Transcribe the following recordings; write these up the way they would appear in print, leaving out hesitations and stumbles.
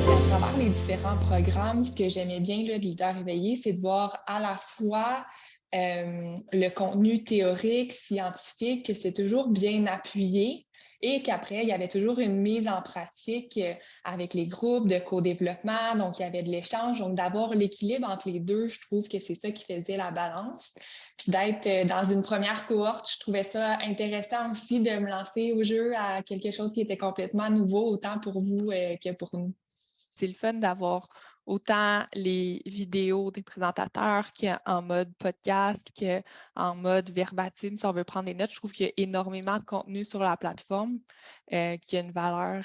À travers les différents programmes, ce que j'aimais bien là, de Leader éveillé, c'est de voir à la fois le contenu théorique, scientifique, que c'était toujours bien appuyé et qu'après, il y avait toujours une mise en pratique avec les groupes de co-développement. Donc, il y avait de l'échange. Donc, d'avoir l'équilibre entre les deux, je trouve que c'est ça qui faisait la balance. Puis d'être dans une première cohorte, je trouvais ça intéressant aussi de me lancer au jeu à quelque chose qui était complètement nouveau, autant pour vous que pour nous. C'est le fun d'avoir autant les vidéos des présentateurs qu'en mode podcast, qu'en mode verbatim, si on veut prendre des notes. Je trouve qu'il y a énormément de contenu sur la plateforme qui a une valeur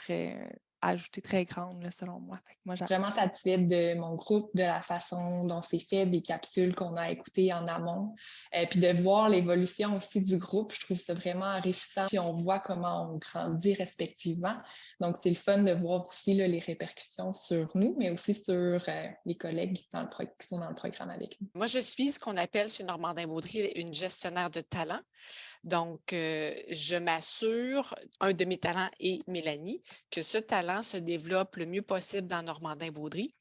ajoutée très grande, là, selon moi. Fait que moi, Vraiment satisfaite de mon groupe, de la façon dont c'est fait, des capsules qu'on a écoutées en amont, puis de voir l'évolution aussi du groupe. Je trouve ça vraiment enrichissant, puis on voit comment on grandit respectivement. Donc, c'est le fun de voir aussi là, les répercussions sur nous, mais aussi sur les collègues qui sont dans le programme avec nous. Moi, je suis ce qu'on appelle chez Normandin-Baudry une gestionnaire de talent. Donc, je m'assure, un de mes talents est Mélanie, que ce talent se développe le mieux possible dans Normandin-Baudry,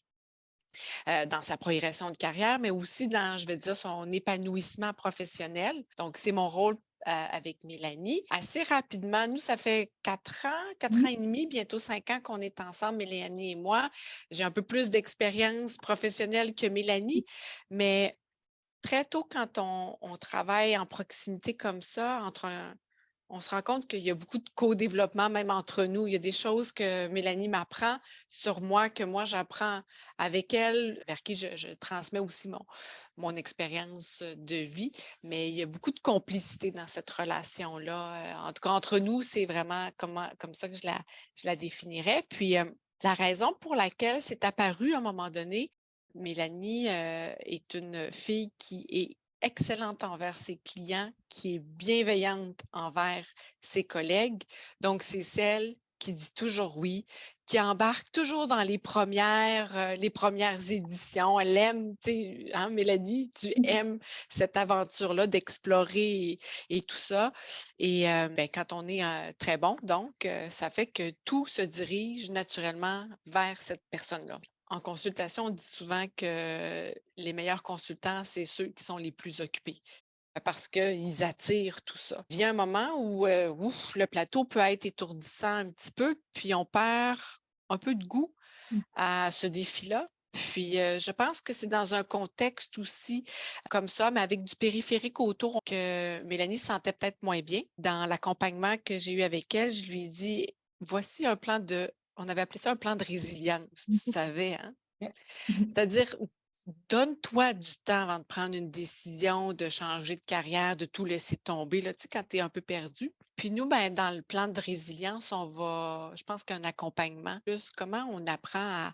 dans sa progression de carrière, mais aussi dans, je vais dire, son épanouissement professionnel. Donc, c'est mon rôle avec Mélanie. Assez rapidement, nous, ça fait 4 ans et demi, bientôt 5 ans qu'on est ensemble, Mélanie et moi. J'ai un peu plus d'expérience professionnelle que Mélanie, mais très tôt, quand on travaille en proximité comme ça, on se rend compte qu'il y a beaucoup de co-développement même entre nous. Il y a des choses que Mélanie m'apprend sur moi, que moi j'apprends avec elle, vers qui je transmets aussi mon expérience de vie. Mais il y a beaucoup de complicité dans cette relation-là. En tout cas, entre nous, c'est vraiment comme ça que je la définirais. Puis, la raison pour laquelle c'est apparu à un moment donné, Mélanie est une fille qui est excellente envers ses clients, qui est bienveillante envers ses collègues. Donc, c'est celle qui dit toujours oui, qui embarque toujours dans les premières éditions. Elle aime, tu sais, hein, Mélanie, tu aimes cette aventure-là d'explorer et tout ça. Et ben, quand on est très bon, donc, ça fait que tout se dirige naturellement vers cette personne-là. En consultation, on dit souvent que les meilleurs consultants, c'est ceux qui sont les plus occupés parce qu'ils attirent tout ça. Il y a un moment où ouf, le plateau peut être étourdissant un petit peu, puis on perd un peu de goût à ce défi-là. Puis je pense que c'est dans un contexte aussi comme ça, mais avec du périphérique autour, que Mélanie se sentait peut-être moins bien. Dans l'accompagnement que j'ai eu avec elle, je lui ai dit, voici un plan on avait appelé ça un plan de résilience, tu savais, hein? C'est-à-dire, donne-toi du temps avant de prendre une décision, de changer de carrière, de tout laisser tomber, là, tu sais, quand tu es un peu perdu. Puis nous, ben, dans le plan de résilience, je pense qu'un accompagnement, plus comment on apprend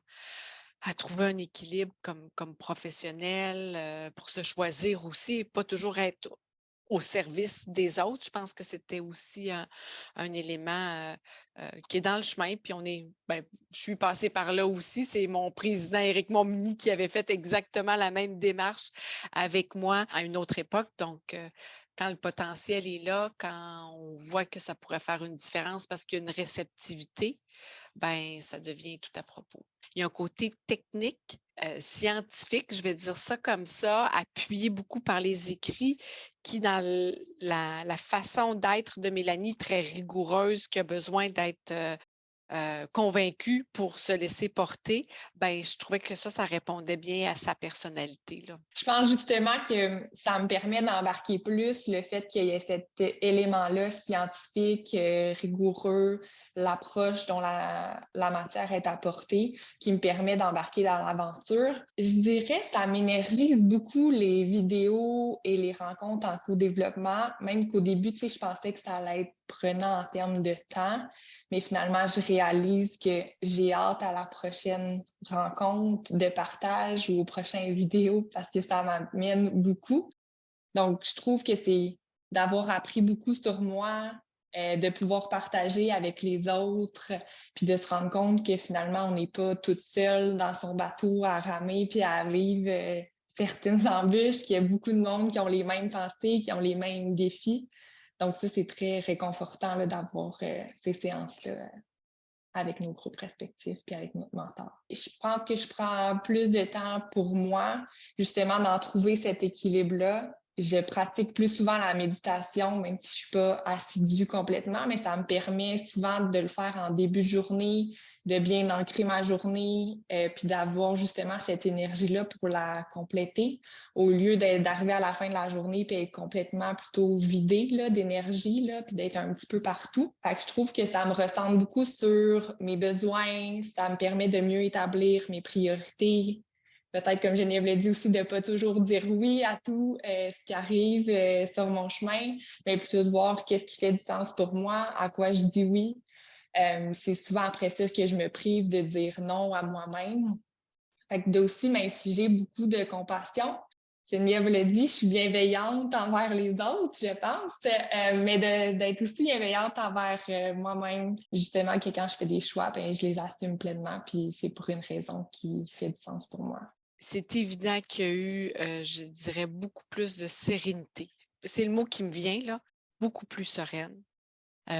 à trouver un équilibre comme professionnel, pour se choisir aussi et pas toujours être au service des autres. Je pense que c'était aussi un élément qui est dans le chemin. Puis je suis passée par là aussi. C'est mon président Éric Montminy qui avait fait exactement la même démarche avec moi à une autre époque. Donc, quand le potentiel est là, quand on voit que ça pourrait faire une différence parce qu'il y a une réceptivité, ben ça devient tout à propos. Il y a un côté technique, scientifique, je vais dire ça comme ça, appuyé beaucoup par les écrits qui, dans la façon d'être de Mélanie, très rigoureuse, qui a besoin d'être convaincue pour se laisser porter, ben, je trouvais que ça répondait bien à sa personnalité, là. Je pense justement que ça me permet d'embarquer plus le fait qu'il y ait cet élément-là scientifique, rigoureux, l'approche dont la matière est apportée, qui me permet d'embarquer dans l'aventure. Je dirais que ça m'énergise beaucoup les vidéos et les rencontres en co-développement, même qu'au début, tu sais, je pensais que ça allait être prenant en termes de temps, mais finalement, je réalise que j'ai hâte à la prochaine rencontre de partage ou aux prochaines vidéos parce que ça m'amène beaucoup. Donc, je trouve que c'est d'avoir appris beaucoup sur moi, de pouvoir partager avec les autres, puis de se rendre compte que finalement, on n'est pas toute seule dans son bateau à ramer puis à vivre certaines embûches, qu'il y a beaucoup de monde qui ont les mêmes pensées, qui ont les mêmes défis. Donc ça, c'est très réconfortant là, d'avoir ces séances-là avec nos groupes respectifs puis avec notre mentor. Et je pense que je prends plus de temps pour moi, justement, d'en trouver cet équilibre-là. Je pratique plus souvent la méditation, même si je ne suis pas assidue complètement, mais ça me permet souvent de le faire en début de journée, de bien ancrer ma journée, puis d'avoir justement cette énergie-là pour la compléter, au lieu d'arriver à la fin de la journée puis être complètement plutôt vidée là, d'énergie, là, puis d'être un petit peu partout. Fait que je trouve que ça me ressemble beaucoup sur mes besoins, ça me permet de mieux établir mes priorités. Peut-être, comme Geneviève l'a dit aussi, de ne pas toujours dire oui à tout ce qui arrive sur mon chemin, mais plutôt de voir qu'est-ce qui fait du sens pour moi, à quoi je dis oui. C'est souvent après ça que je me prive de dire non à moi-même. Fait que d'aussi m'infliger beaucoup de compassion. Geneviève l'a dit, je suis bienveillante envers les autres, je pense, mais d'être aussi bienveillante envers moi-même. Justement, que quand je fais des choix, ben, je les assume pleinement, puis c'est pour une raison qui fait du sens pour moi. C'est évident qu'il y a eu, je dirais, beaucoup plus de sérénité. C'est le mot qui me vient, là. Beaucoup plus sereine,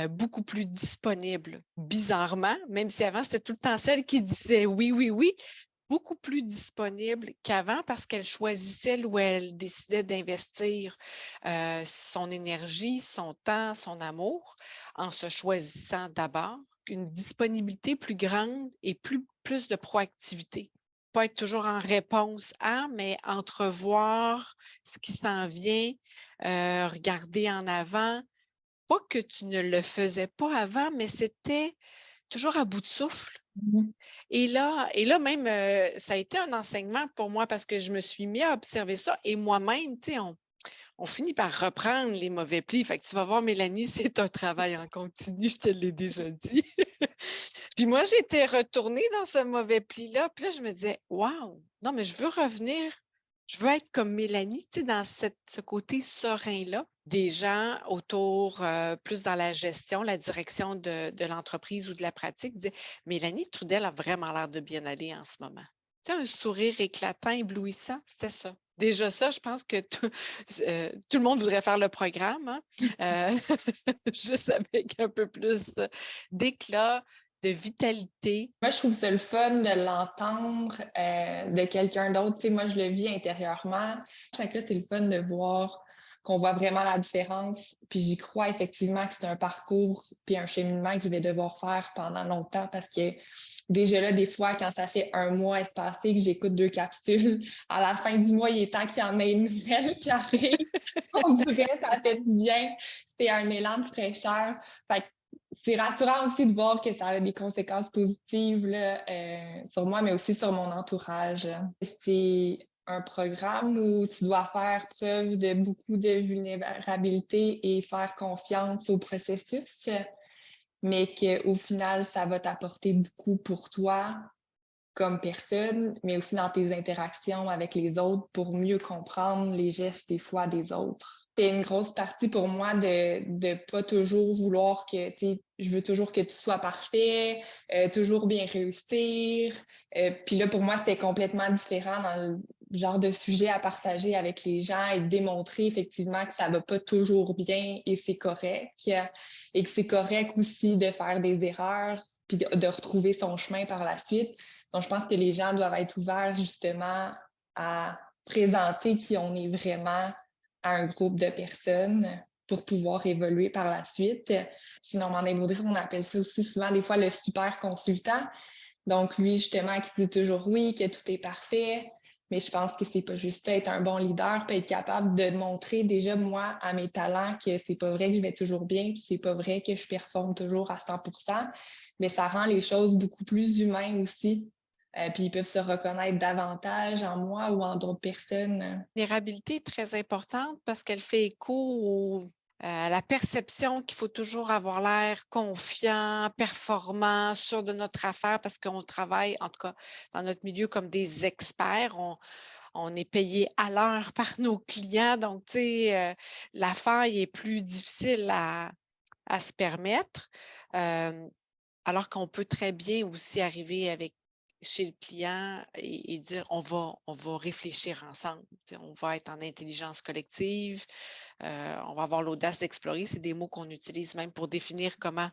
beaucoup plus disponible. Bizarrement, même si avant, c'était tout le temps celle qui disait oui, oui, oui, beaucoup plus disponible qu'avant parce qu'elle choisissait où elle décidait d'investir son énergie, son temps, son amour, en se choisissant d'abord. Une disponibilité plus grande et plus de proactivité. Pas être toujours en réponse à, mais entrevoir ce qui s'en vient, regarder en avant. Pas que tu ne le faisais pas avant, mais c'était toujours à bout de souffle. Et là même, ça a été un enseignement pour moi parce que je me suis mis à observer ça et moi-même, tu sais, on finit par reprendre les mauvais plis. Fait que tu vas voir, Mélanie, c'est un travail en continu, je te l'ai déjà dit. Puis moi, j'étais retournée dans ce mauvais pli-là. Puis là, je me disais, waouh, non, mais je veux revenir. Je veux être comme Mélanie, tu sais, dans ce côté serein-là. Des gens autour, plus dans la gestion, la direction de l'entreprise ou de la pratique, disaient, Mélanie Trudel a vraiment l'air de bien aller en ce moment. Tu sais, un sourire éclatant, éblouissant, c'était ça. Déjà ça, je pense que tout le monde voudrait faire le programme, hein? Juste avec un peu plus d'éclat, de vitalité. Moi, je trouve ça le fun de l'entendre de quelqu'un d'autre. Tu sais, moi, je le vis intérieurement. Fait que là, c'est le fun de voir qu'on voit vraiment la différence. Puis j'y crois effectivement que c'est un parcours puis un cheminement que je vais devoir faire pendant longtemps parce que déjà là, des fois, quand ça fait un mois espacé que j'écoute 2 capsules, à la fin du mois, il est temps qu'il y en ait une nouvelle qui arrive. On dirait que ça fait du bien. C'est un élan de fraîcheur. Fait que c'est rassurant aussi de voir que ça a des conséquences positives là, sur moi, mais aussi sur mon entourage. C'est un programme où tu dois faire preuve de beaucoup de vulnérabilité et faire confiance au processus, mais qu'au final, ça va t'apporter beaucoup pour toi comme personne, mais aussi dans tes interactions avec les autres pour mieux comprendre les gestes des fois des autres. C'est une grosse partie pour moi de pas toujours vouloir que, tu sais, je veux toujours que tout soit parfait, toujours bien réussir. Puis là, pour moi, c'était complètement différent dans le genre de sujet à partager avec les gens et de démontrer effectivement que ça va pas toujours bien et c'est correct. Et que c'est correct aussi de faire des erreurs puis de retrouver son chemin par la suite. Donc, je pense que les gens doivent être ouverts justement à présenter qui on est vraiment à un groupe de personnes pour pouvoir évoluer par la suite. Chez Normandin Baudry, on appelle ça aussi souvent des fois le super consultant. Donc, lui, justement, qui dit toujours oui, que tout est parfait. Mais je pense que c'est pas juste ça, être un bon leader, puis être capable de montrer déjà, moi, à mes talents, que c'est pas vrai que je vais toujours bien, puis c'est pas vrai que je performe toujours à 100%, mais ça rend les choses beaucoup plus humaines aussi. Puis ils peuvent se reconnaître davantage en moi ou en d'autres personnes. La vulnérabilité est très importante parce qu'elle fait écho à la perception qu'il faut toujours avoir l'air confiant, performant, sûr de notre affaire parce qu'on travaille, en tout cas, dans notre milieu comme des experts. On est payé à l'heure par nos clients. Donc, tu sais, la faille est plus difficile à se permettre. Alors qu'on peut très bien aussi arriver avec chez le client et dire on va réfléchir ensemble. On va être en intelligence collective, on va avoir l'audace d'explorer. C'est des mots qu'on utilise même pour définir comment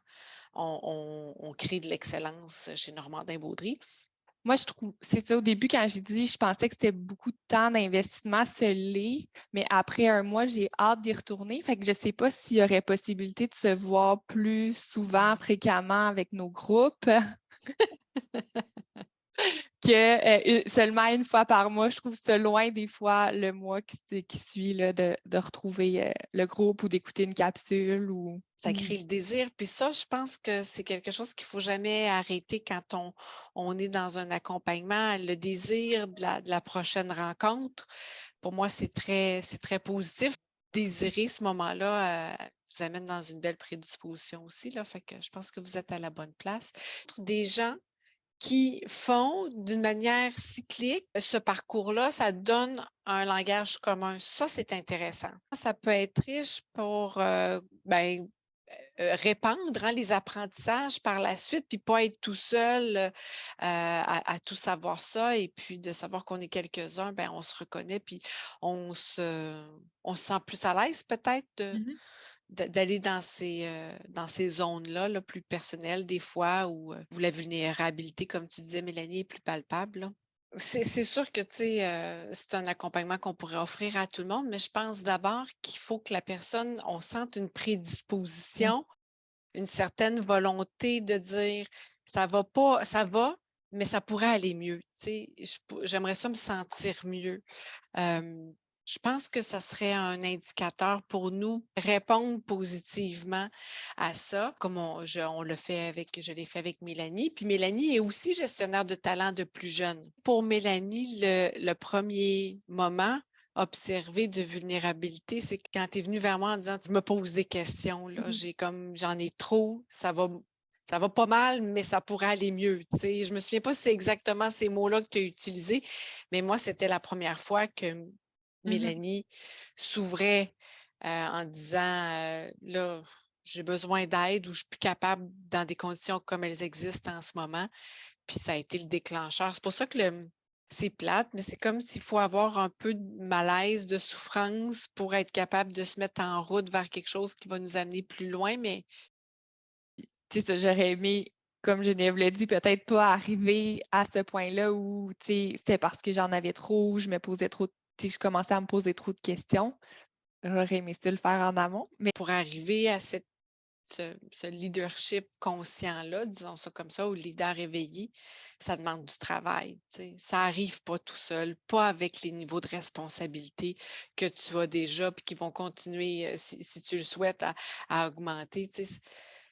on crée de l'excellence chez Normandin Beaudry. Moi, je trouve, c'est ça, au début, quand j'ai dit, je pensais que c'était beaucoup de temps d'investissement, ce l'est, mais après un mois, j'ai hâte d'y retourner. Fait que je ne sais pas s'il y aurait possibilité de se voir plus souvent, fréquemment avec nos groupes que seulement une fois par mois. Je trouve ça loin des fois le mois qui suit là, de retrouver le groupe ou d'écouter une capsule. Ça crée le désir. Puis ça, je pense que c'est quelque chose qu'il ne faut jamais arrêter quand on est dans un accompagnement. Le désir de la prochaine rencontre, pour moi, c'est très positif. Désirer ce moment-là vous amène dans une belle prédisposition aussi. Là, fait que je pense que vous êtes à la bonne place. Des gens qui font d'une manière cyclique ce parcours-là, ça donne un langage commun. Ça, c'est intéressant. Ça peut être riche pour répandre les apprentissages par la suite, puis pas être tout seul à tout savoir ça, et puis de savoir qu'on est quelques-uns, ben, on se reconnaît, puis on se sent plus à l'aise peut-être d'aller dans ces zones-là, là, plus personnelles des fois, où la vulnérabilité, comme tu disais, Mélanie, est plus palpable, là. C'est sûr que, tu sais, c'est un accompagnement qu'on pourrait offrir à tout le monde, mais je pense d'abord qu'il faut que la personne, on sente une prédisposition, une certaine volonté de dire: «Ça va pas, ça va, mais ça pourrait aller mieux», tu sais? J'aimerais ça me sentir mieux. Je pense que ça serait un indicateur pour nous, répondre positivement à ça, comme on le fait je l'ai fait avec Mélanie. Puis Mélanie est aussi gestionnaire de talent de plus jeunes. Pour Mélanie, le premier moment observé de vulnérabilité, c'est quand tu es venue vers moi en disant: «Je me pose des questions, là, j'en ai trop, ça va pas mal, mais ça pourrait aller mieux», tu sais? Je me souviens pas si c'est exactement ces mots-là que tu as utilisés, mais moi, c'était la première fois que Mélanie s'ouvrait en disant là, j'ai besoin d'aide ou je suis plus capable dans des conditions comme elles existent en ce moment. Puis ça a été le déclencheur. C'est pour ça que c'est plate, mais c'est comme s'il faut avoir un peu de malaise, de souffrance pour être capable de se mettre en route vers quelque chose qui va nous amener plus loin. Mais Tu sais, ça, j'aurais aimé, comme Geneviève l'a dit, peut-être pas arriver à ce point-là où, tu sais, c'était parce que j'en avais trop, je me posais trop, tu sais, je commençais à me poser trop de questions. J'aurais aimé ça le faire en amont, mais pour arriver à ce leadership conscient-là, disons ça comme ça, ou leader éveillé, ça demande du travail. Tu sais. Ça n'arrive pas tout seul, pas avec les niveaux de responsabilité que tu as déjà, puis qui vont continuer, si tu le souhaites, à augmenter. Tu sais.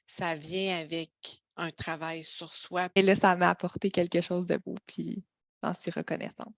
Ça vient avec un travail sur soi. et là, ça m'a apporté quelque chose de beau, puis j'en suis reconnaissante.